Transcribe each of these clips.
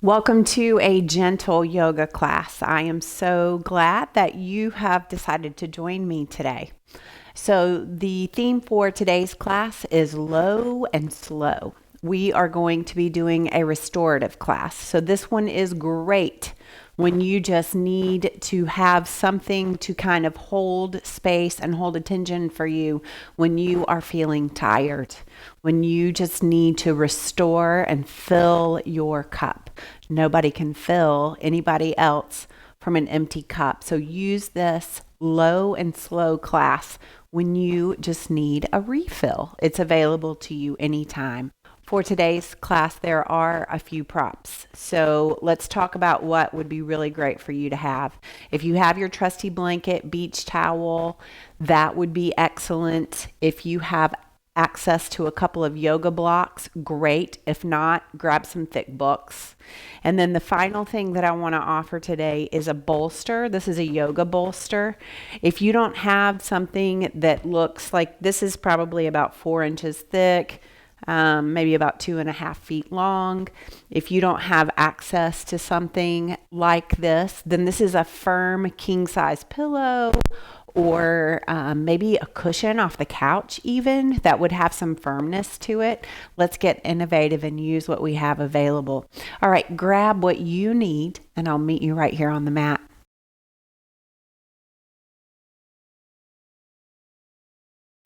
Welcome to a gentle yoga class. I am so glad that you have decided to join me today. So, the theme for today's class is low and slow. We are going to be doing a restorative class. So, this one is great when you just need to have something to kind of hold space and hold attention for you when you are feeling tired, when you just need to restore and fill your cup. Nobody can fill anybody else from an empty cup. So use this low and slow class when you just need a refill. It's available to you anytime. For today's class, there are a few props. So let's talk about what would be really great for you to have. If you have your trusty blanket, beach towel, that would be excellent. If you have access to a couple of yoga blocks, great. If not, grab some thick books. And then the final thing that I want to offer today is a bolster. This is a yoga bolster. If you don't have something that looks like this is probably about 4 inches thick, maybe about 2.5 feet long. If you don't have access to something like this, then this is a firm king size pillow or maybe a cushion off the couch even that would have some firmness to it. Let's get innovative and use what we have available. All right, grab what you need and I'll meet you right here on the mat.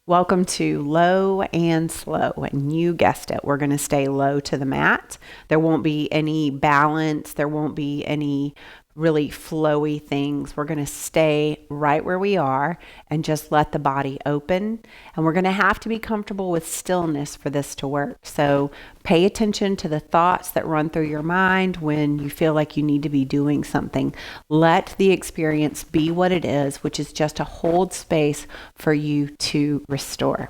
Welcome to low and slow. And you guessed it, we're going to stay low to the mat. There won't be any balance. There won't be any really flowy things. We're going to stay right where we are and just let the body open. And we're going to have to be comfortable with stillness for this to work. So pay attention to the thoughts that run through your mind when you feel like you need to be doing something. Let the experience be what it is, which is just to hold space for you to restore.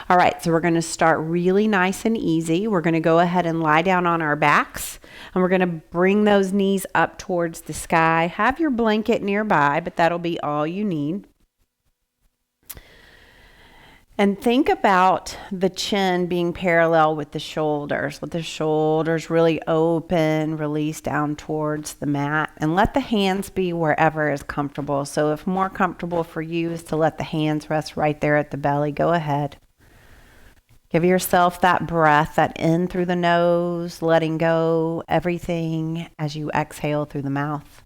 All right, so we're going to start really nice and easy. We're going to go ahead and lie down on our backs, and we're going to bring those knees up towards the sky. Have your blanket nearby, but that'll be all you need. And think about the chin being parallel with the shoulders. Let the shoulders really open, release down towards the mat, and let the hands be wherever is comfortable. So if more comfortable for you is to let the hands rest right there at the belly, go ahead. Give yourself that breath, that in through the nose, letting go everything as you exhale through the mouth.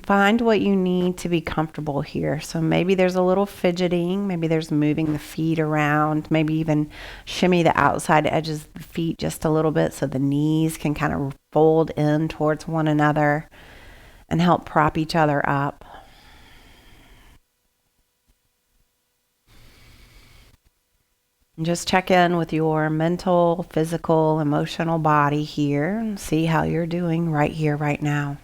Find what you need to be comfortable here. So maybe there's a little fidgeting, maybe there's moving the feet around, maybe even shimmy the outside edges of the feet just a little bit so the knees can kind of fold in towards one another and help prop each other up. And just check in with your mental, physical, emotional body here and see how you're doing right here, right now.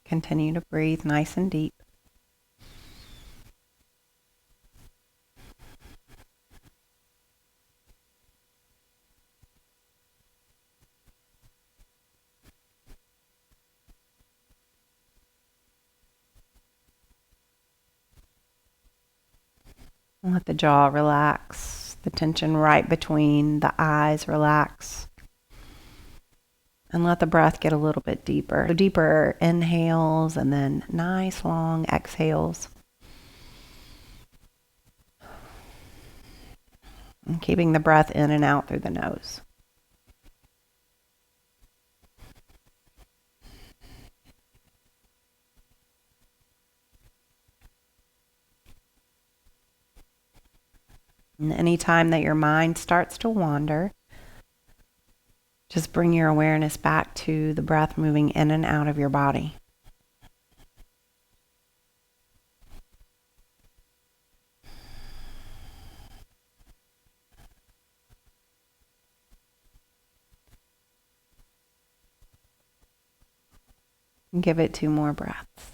Continue to breathe nice and deep. And let the jaw relax, the tension right between the eyes relax. And let the breath get a little bit deeper. So deeper inhales and then nice long exhales. And keeping the breath in and out through the nose. And anytime that your mind starts to wander, just bring your awareness back to the breath moving in and out of your body. And give it 2 more breaths.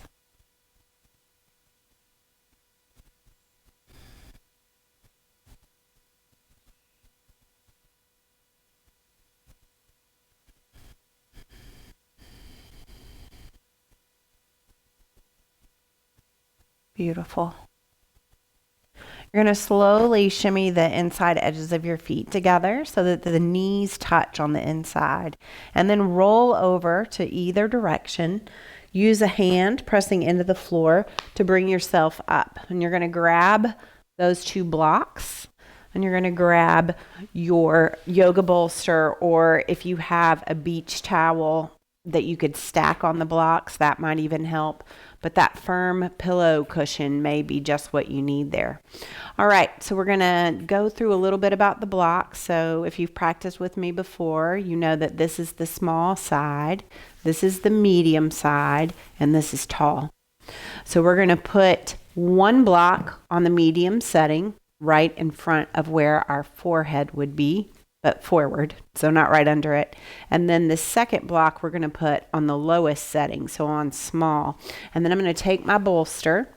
Beautiful. You're going to slowly shimmy the inside edges of your feet together so that the knees touch on the inside. And then roll over to either direction. Use a hand pressing into the floor to bring yourself up. And you're going to grab those 2 blocks. And you're going to grab your yoga bolster, or if you have a beach towel that you could stack on the blocks, that might even help. But that firm pillow cushion may be just what you need there. All right, so we're going to go through a little bit about the blocks. So if you've practiced with me before, you know that this is the small side, this is the medium side, and this is tall. So we're going to put 1 block on the medium setting right in front of where our forehead would be, but forward, so not right under it. And then the second block we're going to put on the lowest setting, so on small. And then I'm going to take my bolster.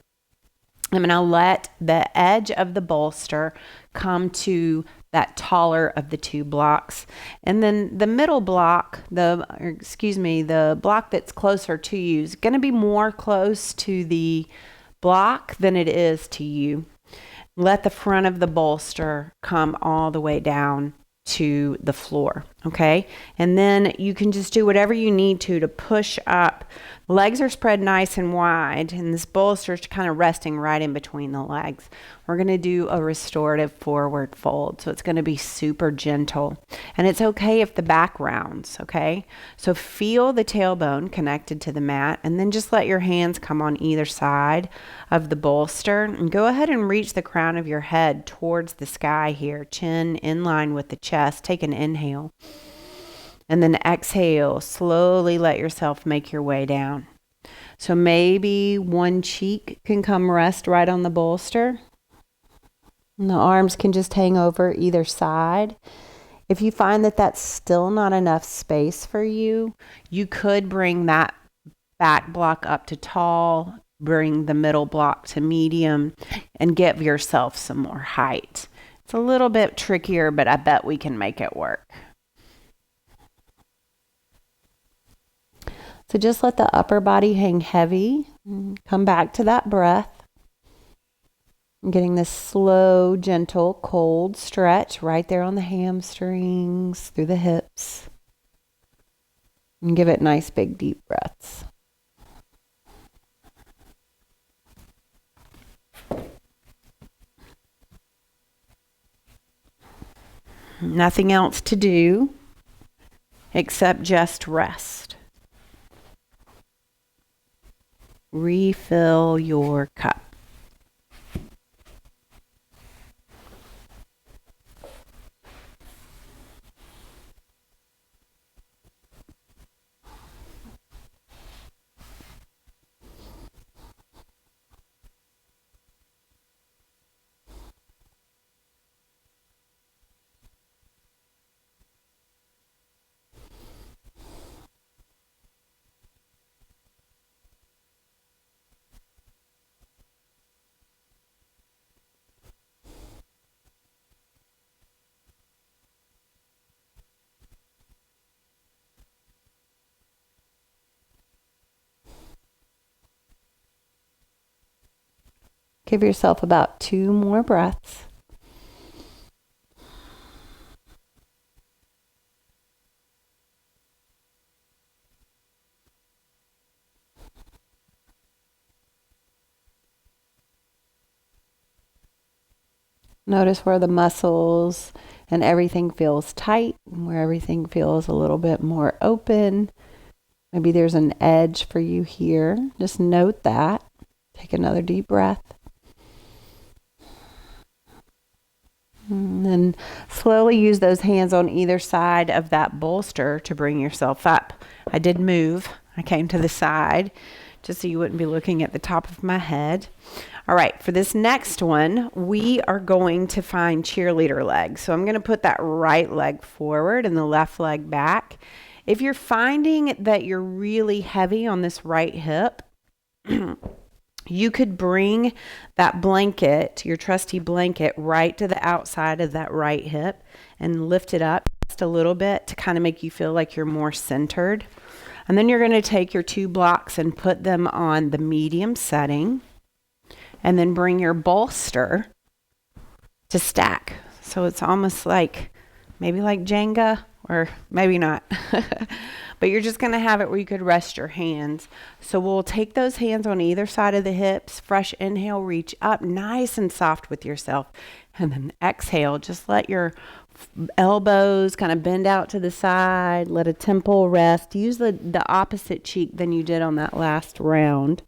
I'm going to let the edge of the bolster come to that taller of the 2 blocks. And then the middle block, the block that's closer to you is going to be more close to the block than it is to you. Let the front of the bolster come all the way down to the floor, okay? And then you can just do whatever you need to push up. Legs are spread nice and wide, and this bolster is kind of resting right in between the legs. We're going to do a restorative forward fold, so it's going to be super gentle. And it's okay if the back rounds, okay? So feel the tailbone connected to the mat, and then just let your hands come on either side of the bolster. And go ahead and reach the crown of your head towards the sky here, chin in line with the chest. Take an inhale. And then exhale, slowly let yourself make your way down. So maybe one cheek can come rest right on the bolster. And the arms can just hang over either side. If you find that that's still not enough space for you, you could bring that back block up to tall, bring the middle block to medium, and give yourself some more height. It's a little bit trickier, but I bet we can make it work. So just let the upper body hang heavy. Come back to that breath. I'm getting this slow, gentle, cold stretch right there on the hamstrings, through the hips. And give it nice, big, deep breaths. Nothing else to do except just rest. Refill your cup. Give yourself about 2 more breaths. Notice where the muscles and everything feels tight, and where everything feels a little bit more open. Maybe there's an edge for you here. Just note that. Take another deep breath. And then slowly use those hands on either side of that bolster to bring yourself up. I did move. I came to the side just so you wouldn't be looking at the top of my head. All right, for this next one, we are going to find cheerleader legs. So I'm going to put that right leg forward and the left leg back. If you're finding that you're really heavy on this right hip, you could bring that blanket, your trusty blanket, right to the outside of that right hip and lift it up just a little bit to kind of make you feel like you're more centered. And then you're going to take your 2 blocks and put them on the medium setting, and then bring your bolster to stack. So it's almost like, maybe like Jenga, or maybe not. But you're just going to have it where you could rest your hands. So we'll take those hands on either side of the hips. Fresh inhale, reach up nice and soft with yourself. And then exhale, just let your elbows kind of bend out to the side. Let a temple rest. Use the opposite cheek than you did on that last round.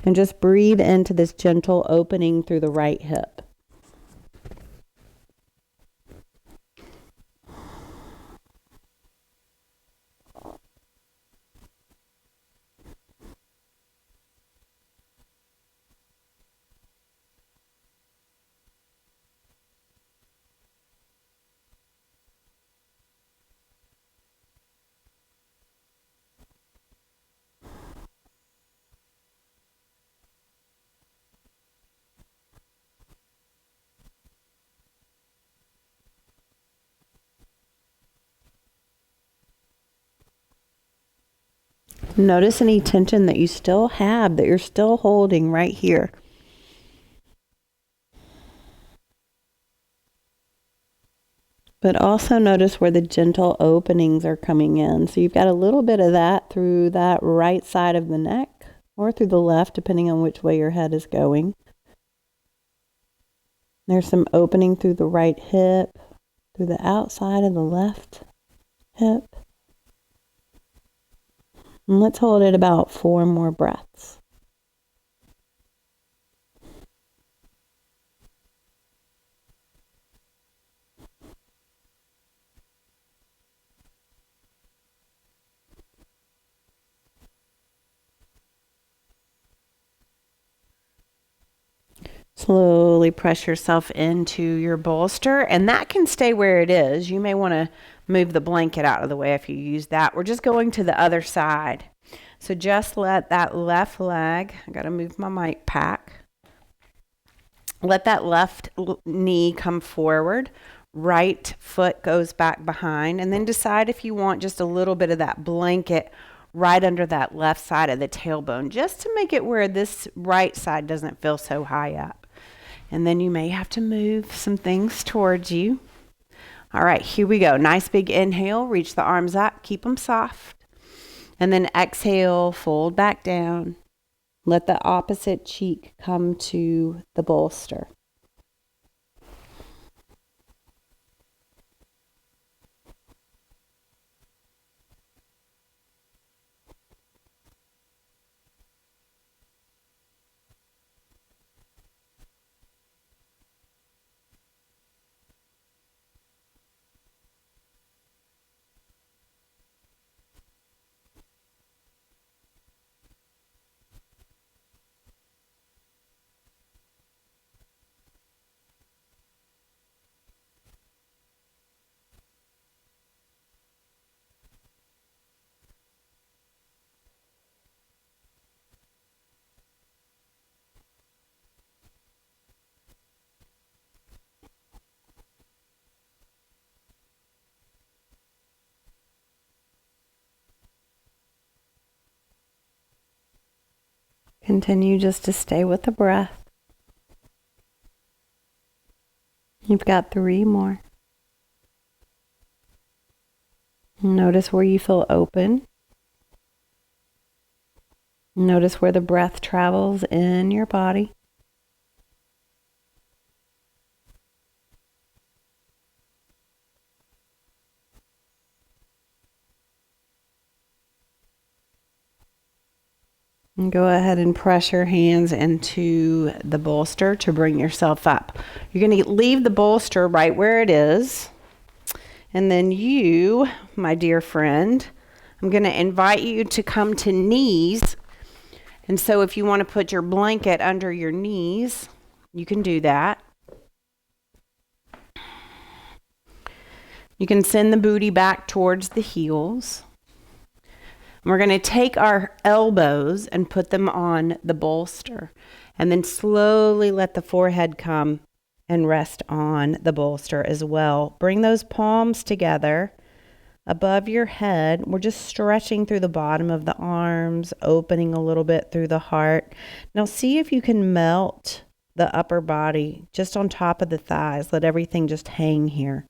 And just breathe into this gentle opening through the right hip. Notice any tension that you still have, that you're still holding right here. But also notice where the gentle openings are coming in. So you've got a little bit of that through that right side of the neck, or through the left, depending on which way your head is going. There's some opening through the right hip, through the outside of the left hip. And let's hold it about 4 more breaths. Slowly press yourself into your bolster, and that can stay where it is. You may want to move the blanket out of the way if you use that. We're just going to the other side. So just let that left leg, I got to move my mic pack. Let that left knee come forward. Right foot goes back behind, and then decide if you want just a little bit of that blanket right under that left side of the tailbone, just to make it where this right side doesn't feel so high up. And then you may have to move some things towards you. All right, here we go. Nice big inhale, reach the arms up, keep them soft. And then exhale, fold back down. Let the opposite cheek come to the bolster. Continue just to stay with the breath. You've got 3 more. Notice where you feel open. Notice where the breath travels in your body. And go ahead and press your hands into the bolster to bring yourself up. You're going to leave the bolster right where it is. And then you, my dear friend, I'm going to invite you to come to knees. And so if you want to put your blanket under your knees, you can do that. You can send the booty back towards the heels. We're going to take our elbows and put them on the bolster, and then slowly let the forehead come and rest on the bolster as well. Bring those palms together above your head. We're just stretching through the bottom of the arms, opening a little bit through the heart. Now see if you can melt the upper body just on top of the thighs. Let everything just hang here.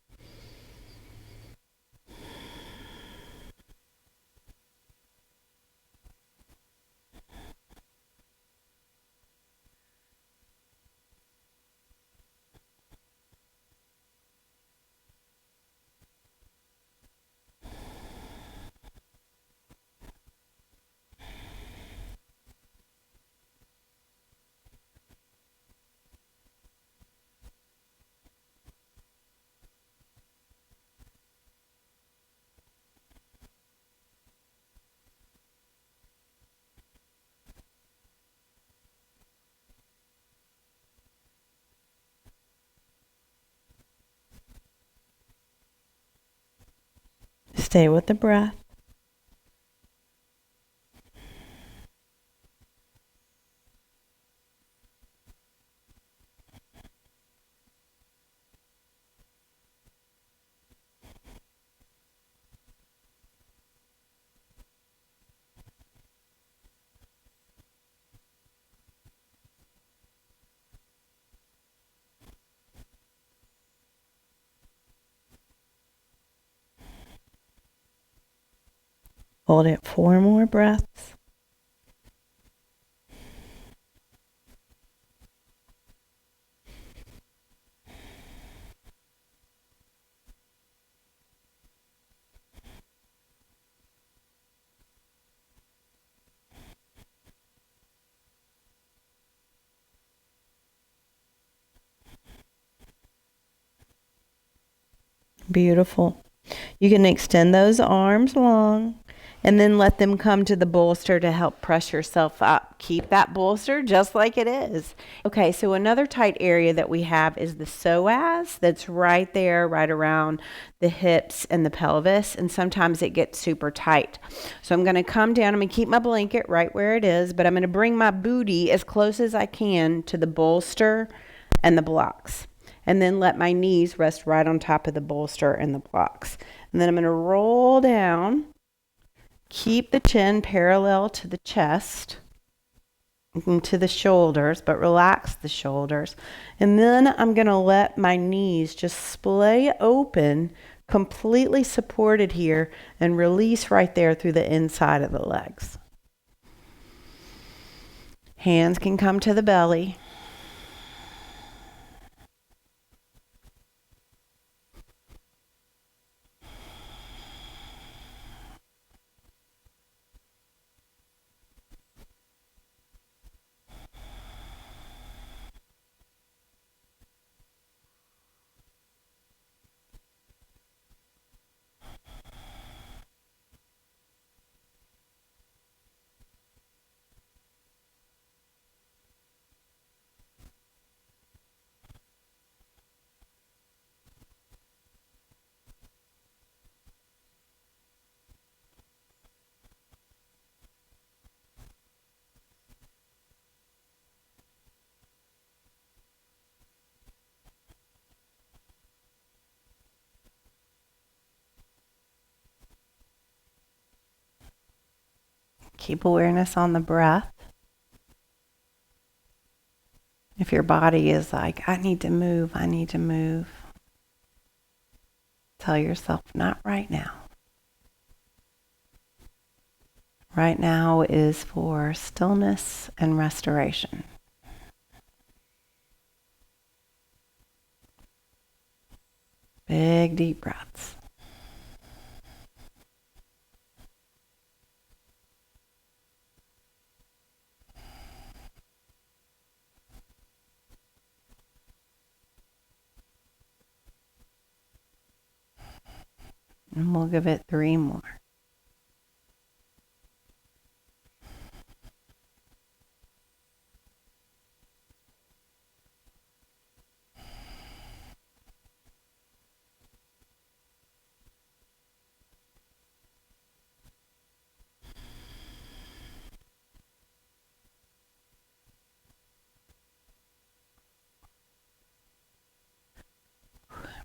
Stay with the breath. Hold it 4 more breaths. Beautiful. You can extend those arms long and then let them come to the bolster to help press yourself up. Keep that bolster just like it is. Okay, so another tight area that we have is the psoas that's right there, right around the hips and the pelvis, and sometimes it gets super tight. So I'm going to come down. I'm going to keep my blanket right where it is, but I'm going to bring my booty as close as I can to the bolster and the blocks. And then let my knees rest right on top of the bolster and the blocks. And then I'm going to roll down. Keep the chin parallel to the chest and to the shoulders, but relax the shoulders. And then I'm going to let my knees just splay open, completely supported here, and release right there through the inside of the legs. Hands can come to the belly. Keep awareness on the breath. If your body is like, I need to move, tell yourself, not right now. Right now is for stillness and restoration. Big, deep breaths. And we'll give it 3 more.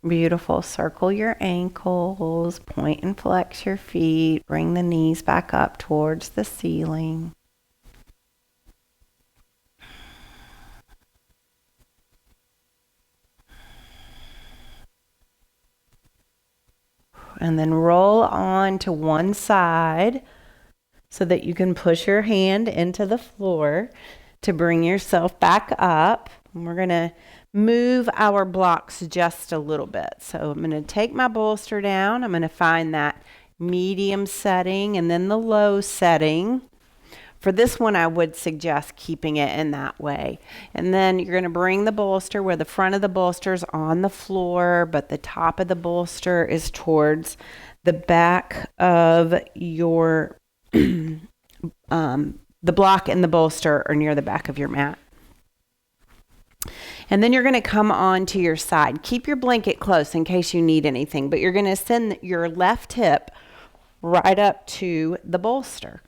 Beautiful. Circle your ankles, point and flex your feet, bring the knees back up towards the ceiling. And then roll on to one side so that you can push your hand into the floor to bring yourself back up. And we're going to move our blocks just a little bit. So I'm going to take my bolster down. I'm going to find that medium setting and then the low setting. For this one, I would suggest keeping it in that way. And then you're going to bring the bolster where the front of the bolster is on the floor, but the top of the bolster is towards the back of your, the block and the bolster are near the back of your mat. And then you're going to come on to your side. Keep your blanket close in case you need anything, but you're going to send your left hip right up to the bolster.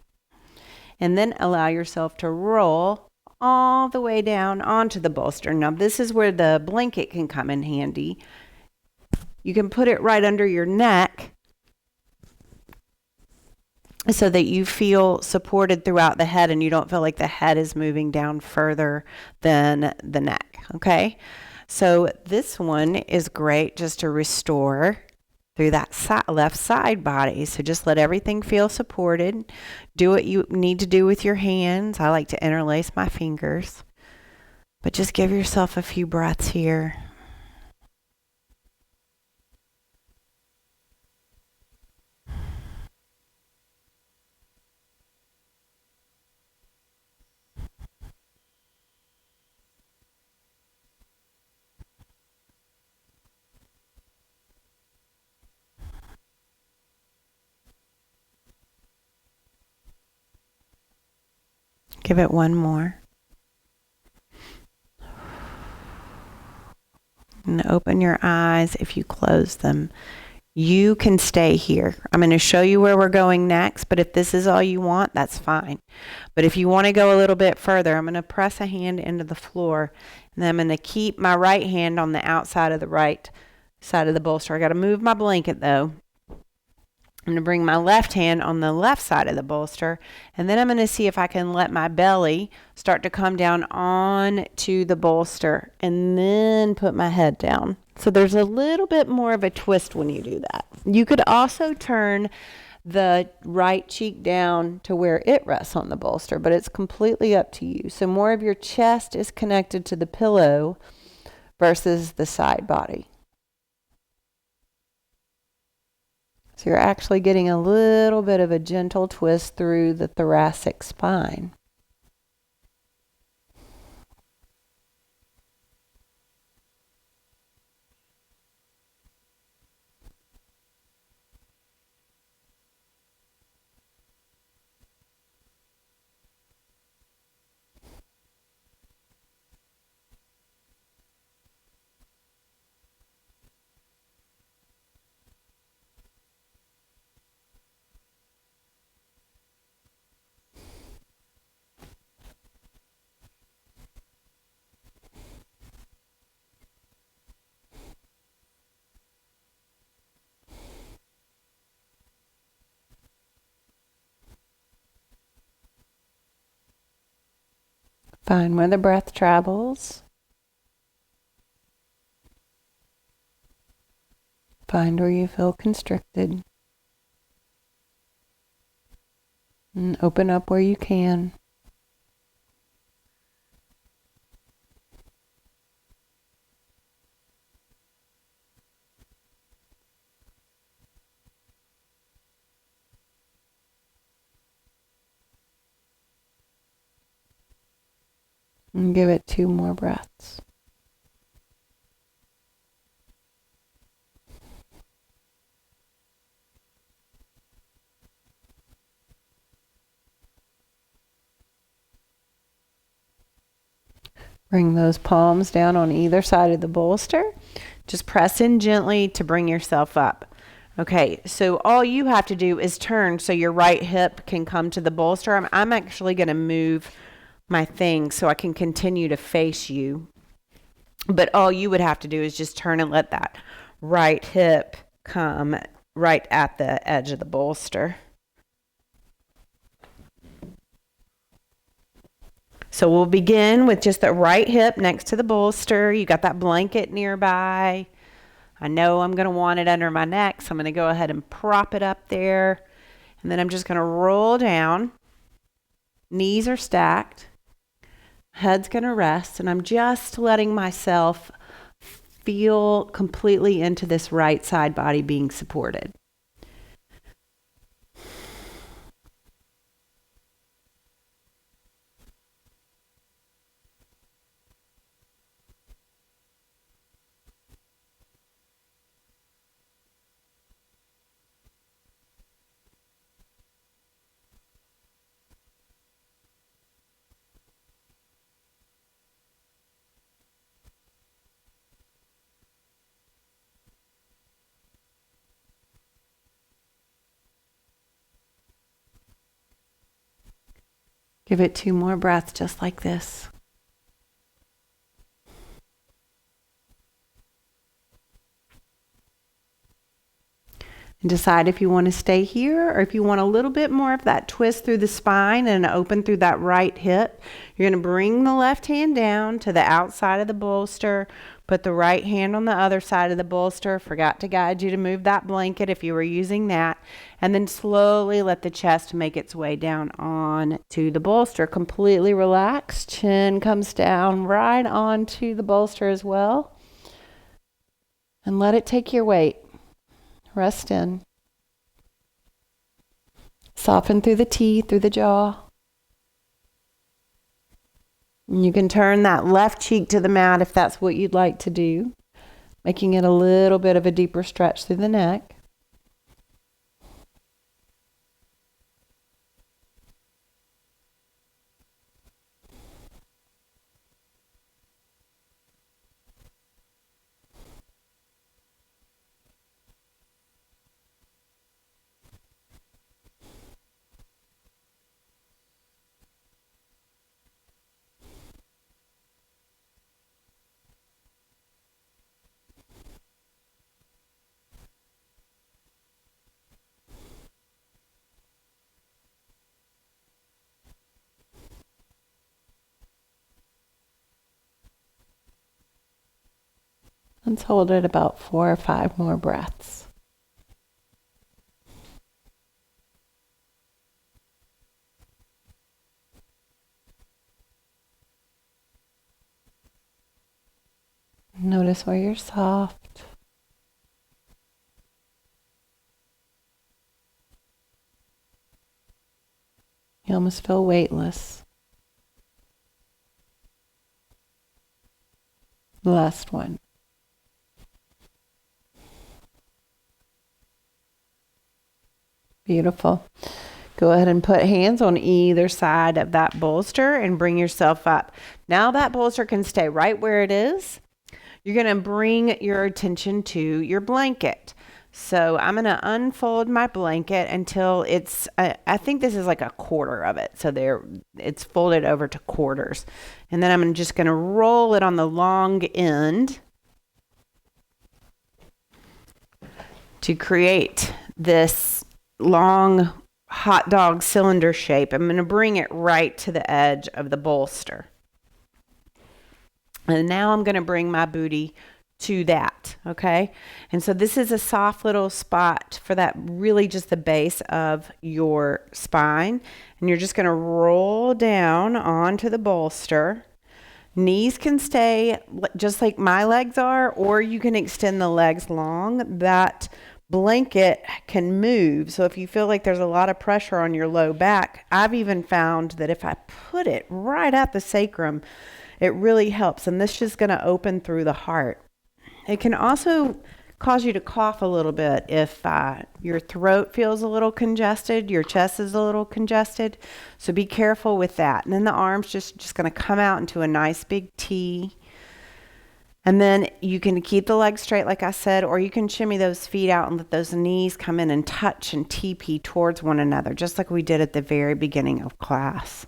And then allow yourself to roll all the way down onto the bolster. Now, this is where the blanket can come in handy. You can put it right under your neck so that you feel supported throughout the head and you don't feel like the head is moving down further than the neck, okay? So this one is great just to restore through that left side body. So just let everything feel supported. Do what you need to do with your hands. I like to interlace my fingers. But just give yourself a few breaths here. Give it one more. And open your eyes if you close them. You can stay here. I'm going to show you where we're going next, but if this is all you want, that's fine. But if you want to go a little bit further, I'm going to press a hand into the floor, and then I'm going to keep my right hand on the outside of the right side of the bolster. I got to move my blanket though. I'm going to bring my left hand on the left side of the bolster, and then I'm going to see if I can let my belly start to come down on to the bolster and then put my head down. So there's a little bit more of a twist when you do that. You could also turn the right cheek down to where it rests on the bolster, but it's completely up to you. So more of your chest is connected to the pillow versus the side body. So you're actually getting a little bit of a gentle twist through the thoracic spine. Find where the breath travels. Find where you feel constricted. And open up where you can. And give it 2 more breaths. Bring those palms down on either side of the bolster. Just press in gently to bring yourself up. Okay, so all you have to do is turn so your right hip can come to the bolster. I'm actually going to move my thing so I can continue to face you. But all you would have to do is just turn and let that right hip come right at the edge of the bolster. So we'll begin with just the right hip next to the bolster. You got that blanket nearby. I know I'm going to want it under my neck, so I'm going to go ahead and prop it up there. And then I'm just going to roll down. Knees are stacked. Head's going to rest, and I'm just letting myself feel completely into this right side body being supported. Give it 2 more breaths just like this. And decide if you want to stay here or if you want a little bit more of that twist through the spine and open through that right hip. You're going to bring the left hand down to the outside of the bolster. Put the right hand on the other side of the bolster. Forgot to guide you to move that blanket if you were using that. And then slowly let the chest make its way down on to the bolster. Completely relaxed. Chin comes down right onto the bolster as well. And let it take your weight. Rest in. Soften through the teeth, through the jaw. And you can turn that left cheek to the mat if that's what you'd like to do, making it a little bit of a deeper stretch through the neck. Let's hold it about 4 or 5 more breaths. Notice where you're soft. You almost feel weightless. The last one. Beautiful. Go ahead and put hands on either side of that bolster and bring yourself up. Now that bolster can stay right where it is. You're going to bring your attention to your blanket. So I'm going to unfold my blanket until it's, I think this is like a quarter of it. So it's folded over to quarters. And then I'm just going to roll it on the long end to create this long hot dog cylinder shape. I'm going to bring it right to the edge of the bolster. And now I'm going to bring my booty to that, okay? And so this is a soft little spot for that, really just the base of your spine. And you're just going to roll down onto the bolster. Knees can stay just like my legs are, or you can extend the legs long. That blanket can move. So if you feel like there's a lot of pressure on your low back, I've even found that if I put it right at the sacrum, it really helps. And this is going to open through the heart. It can also cause you to cough a little bit if your throat feels a little congested, your chest is a little congested. So be careful with that. And then the arms just going to come out into a nice big T. And then you can keep the legs straight, like I said, or you can shimmy those feet out and let those knees come in and touch and TP towards one another, just like we did at the very beginning of class.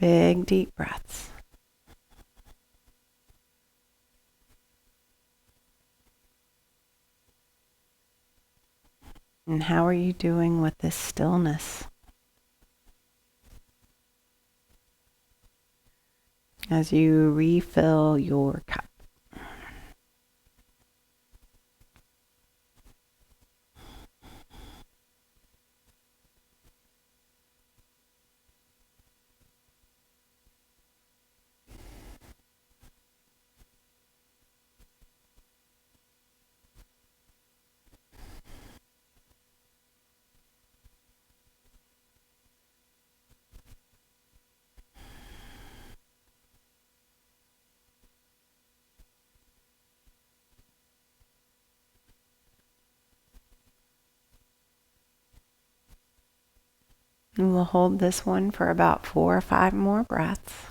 Big, deep breaths. And how are you doing with this stillness? As you refill your cup. And we'll hold this one for about 4 or 5 more breaths.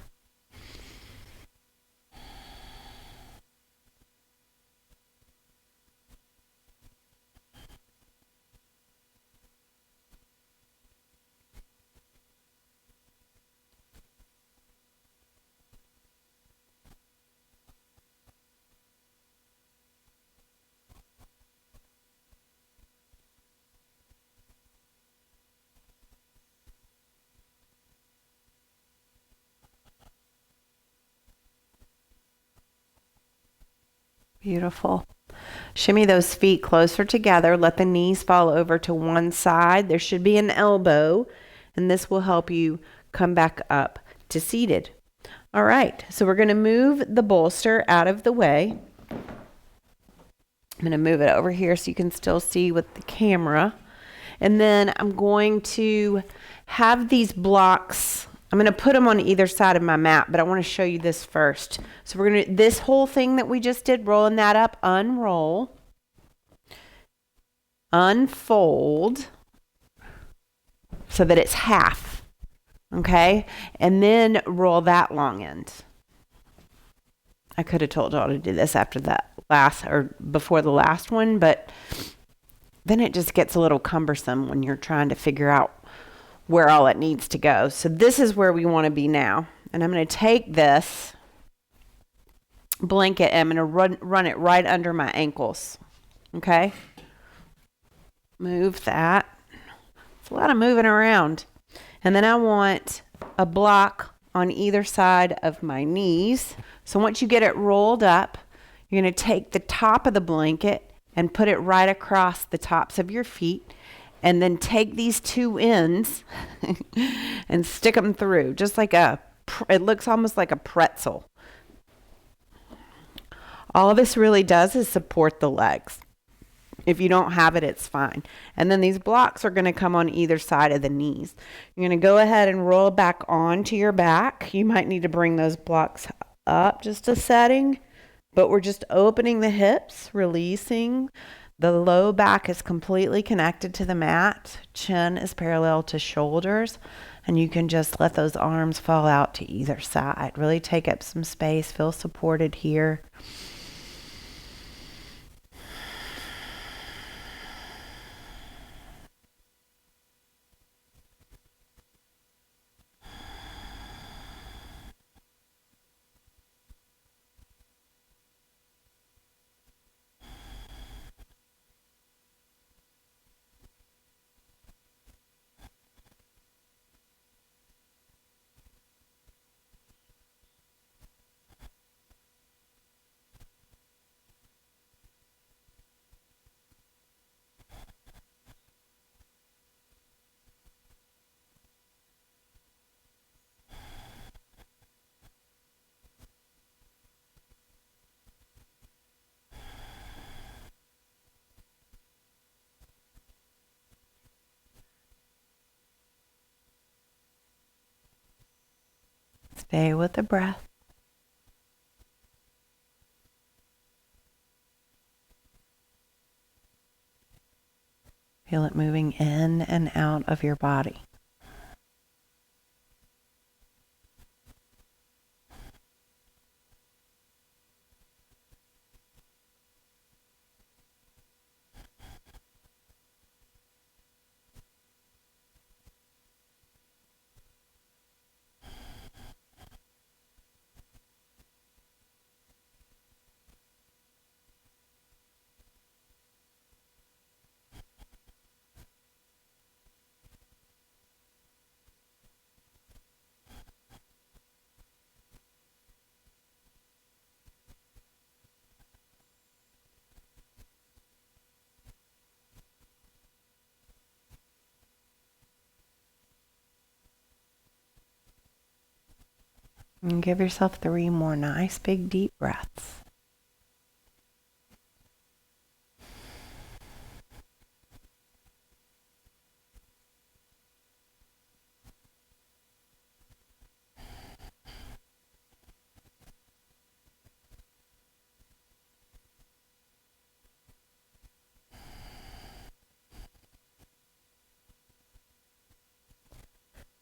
Beautiful. Shimmy those feet closer together. Let the knees fall over to one side. There should be an elbow, and this will help you come back up to seated. All right, so we're going to move the bolster out of the way. I'm going to move it over here so you can still see with the camera. And then I'm going to have these blocks. I'm going to put them on either side of my mat, but I want to show you this first. So we're going to, this whole thing that we just did, rolling that up, unroll, unfold, so that it's half, okay? And then roll that long end. I could have told y'all to do this after that last, or before the last one, but then it just gets a little cumbersome when you're trying to figure out where all it needs to go. So this is where we want to be now. And I'm going to take this blanket and I'm going to run it right under my ankles. Okay? Move that. It's a lot of moving around. And then I want a block on either side of my knees. So once you get it rolled up, you're going to take the top of the blanket and put it right across the tops of your feet. And then take these two ends and stick them through, just like it looks almost like a pretzel. All this really does is support the legs. If you don't have it, it's fine. And then these blocks are going to come on either side of the knees. You're going to go ahead and roll back onto your back. You might need to bring those blocks up just a setting, but we're just opening the hips, releasing. The low back is completely connected to the mat. Chin is parallel to shoulders. And you can just let those arms fall out to either side. Really take up some space. Feel supported here. Stay with the breath. Feel it moving in and out of your body. And give yourself 3 more nice big deep breaths.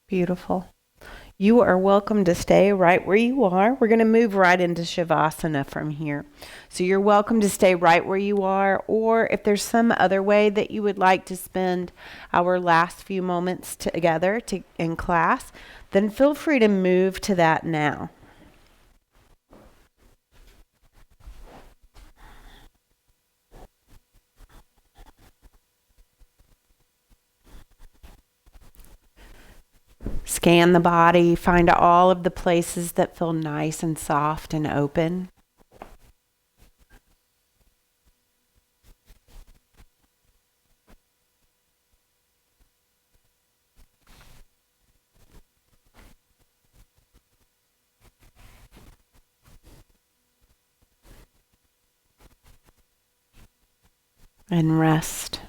Beautiful. You are welcome to stay right where you are. We're going to move right into Shavasana from here. So you're welcome to stay right where you are, or if there's some other way that you would like to spend our last few moments together in class, then feel free to move to that now. Scan the body, find all of the places that feel nice and soft and open. And rest.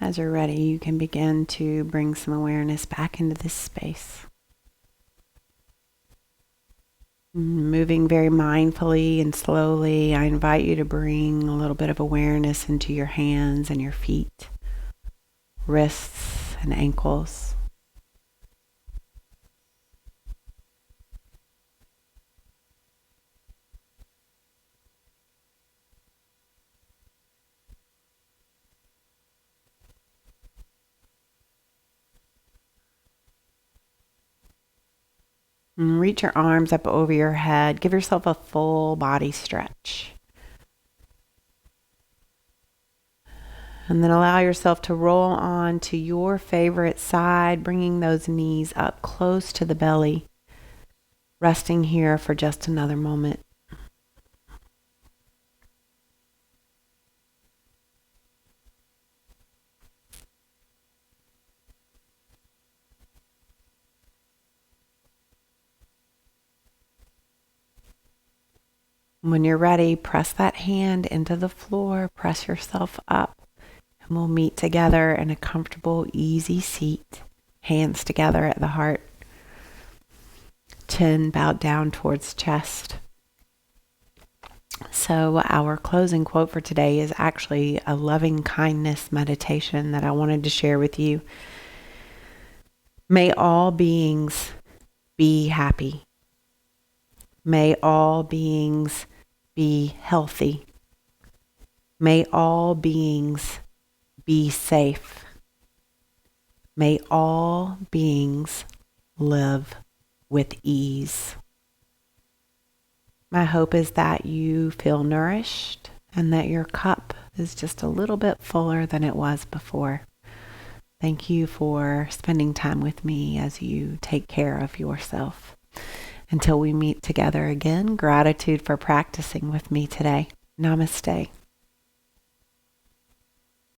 As you're ready, you can begin to bring some awareness back into this space. Moving very mindfully and slowly, I invite you to bring a little bit of awareness into your hands and your feet, wrists and ankles. And reach your arms up over your head. Give yourself a full body stretch. And then allow yourself to roll on to your favorite side, bringing those knees up close to the belly, resting here for just another moment. When you're ready, press that hand into the floor, press yourself up, and we'll meet together in a comfortable, easy seat, hands together at the heart, chin bowed down towards chest. So our closing quote for today is actually a loving kindness meditation that I wanted to share with you. May all beings be happy. May all beings be healthy. May all beings be safe. May all beings live with ease. My hope is that you feel nourished and that your cup is just a little bit fuller than it was before. Thank you for spending time with me as you take care of yourself. Until we meet together again, gratitude for practicing with me today. Namaste.